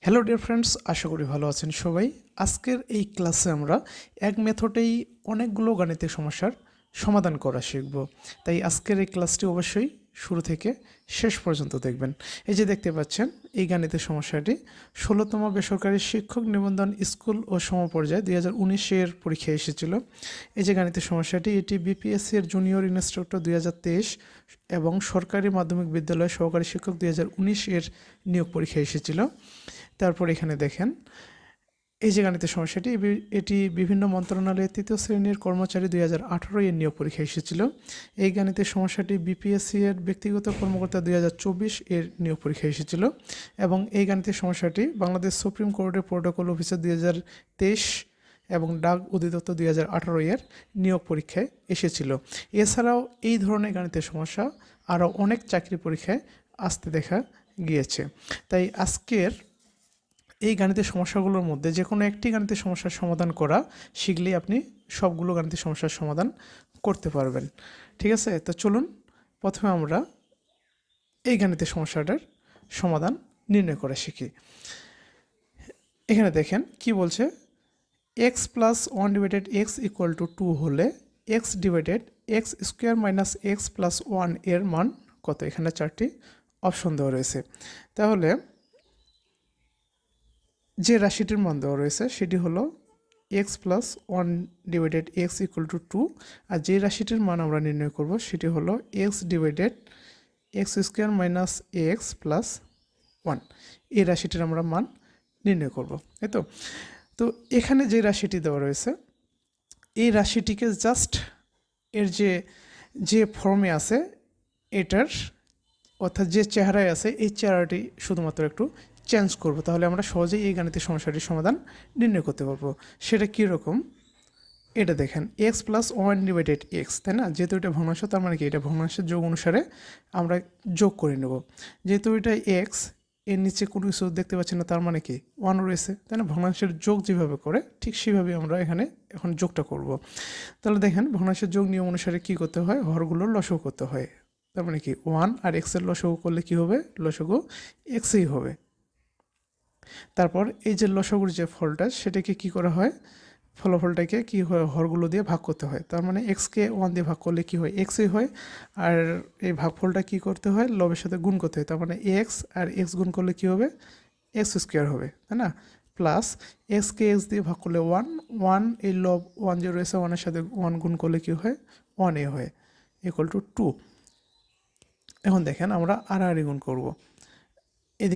Hello dear friends, আশা করি ভালো আছেন সবাই। আজকের এই ক্লাসে আমরা এক মেথডেই অনেকগুলো গাণিতিক সমস্যার সমাধান করা শিখব। তাই আজকের এই ক্লাসটি অবশ্যই শুরু থেকে শেষ পর্যন্ত দেখবেন। এই যে দেখতে পাচ্ছেন, এই গাণিতিক সমস্যাটি 16তম বেসরকারি শিক্ষক নিবন্ধন স্কুল ও সমপর্যায় 2019-এর পরীক্ষায় এসেছিল। এই যে গাণিতিক সমস্যাটি, এটি বিপিএসসি এর জুনিয়র ইনস্ট্রাক্টর 2023 এবং সরকারি মাধ্যমিক বিদ্যালয় সহকারী শিক্ষক 2019-এর নিয়োগ পরীক্ষায় এসেছিল। তারপর এখানে দেখেন, এই যে গাণিতিক সমস্যাটি, এটি বিভিন্ন মন্ত্রণালয়ের 3য় শ্রেণীর কর্মচারী 2018 এর নিয়োগ পরীক্ষায় এসেছিল। এই গাণিতিক সমস্যাটি বিপিএসসি এর ব্যক্তিগত কর্মকর্তা 2024 এর নিয়োগ পরীক্ষায় এসেছিল। এবং এই গাণিতিক সমস্যাটি বাংলাদেশ সুপ্রিম কোর্টের প্রোটোকল অফিসার 2023 এবং ডাক অধিদপ্তর 2018 এর নিয়োগ পরীক্ষায় এসেছিল। এছাড়াও এই ধরনের গাণিতিক সমস্যা আরও অনেক চাকরি পরীক্ষায় আসতে দেখা গিয়েছে। তাই আজকের এই গাণিতিক সমস্যাগুলোর মধ্যে যে কোনো একটি গাণিতিক সমস্যার সমাধান করা শিখলেই আপনি সবগুলো গাণিতিক সমস্যার সমাধান করতে পারবেন। ঠিক আছে, তো চলুন প্রথমে আমরা এই গাণিতিক সমস্যাটার সমাধান নির্ণয় করা শিখি। এখানে দেখেন কি বলছে, x plus 1 divided x equal to 2 হলে x divided x square minus x plus 1 এর মান কত? এখানে 4টি অপশন দেওয়া রয়েছে। তাহলে যে রাশিটির মান দেওয়া রয়েছে সেটি হলো x plus 1 divided x equal to 2, আর যে রাশিটির মান আমরা নির্ণয় করব সেটি হলো x divided x square minus x plus 1। এই রাশিটির আমরা মান নির্ণয় করব, তাই তো। তো এখানে যে রাশিটি দেওয়া রয়েছে, এই রাশিটিকে জাস্ট এর যে ফর্মে আছে এটার, অর্থাৎ যে চেহারায় আছে এই চেহারাটি শুধুমাত্র একটু চেঞ্জ করব, তাহলে আমরা সহজেই এই গাণিতিক সমস্যাটির সমাধান নির্ণয় করতে পারবো। সেটা কীরকম, এটা দেখেন, x প্লাস 1 ডিভাইডেড x, তাই না? যেহেতু এটা ভগ্নাংশ, তার মানে কি এটা ভগ্নাংশের যোগ অনুসারে আমরা যোগ করে নেব। যেহেতু এটা x, এর নিচে কোনো কিছু দেখতে পাচ্ছি না, তার মানে কি 1 রয়েছে, তাই না? ভগ্নাংশের যোগ যেভাবে করে ঠিক সেভাবে আমরা এখানে এখন যোগটা করব। তাহলে দেখেন, ভগ্নাংশের যোগ নিয়ম অনুসারে কী করতে হয়, হরগুলোর লসাগু করতে হয়। তার মানে কি 1 আর x এর লসাগু করলে কি হবে, লসাগু xই হবে। তারপর এই যে লসাগুর যে ফলটা, সেটাকে কি করা হয়, ফলাফলটাকে কি হয়, হরগুলো দিয়ে ভাগ করতে হয়। তার মানে এক্সকে 1 দিয়ে ভাগ করলে কি হয়, এক্সই হয়। আর এই ভাগফলটা কি করতে হয়, লবের সাথে গুণ করতে হয়। তার মানে এক্স আর এক্স গুণ করলে কি হবে, এক্স স্কোয়ার হবে, তাই না? প্লাস এক্সকে এক্স দিয়ে ভাগ করলে 1 এই লব 1 যে রয়েছে 1-এর সাথে 1 গুণ করলে কি হয়, 1a হয়, ইকুয়াল টু 2। এখন দেখেন আমরা আড়াআড়ি গুণ করব।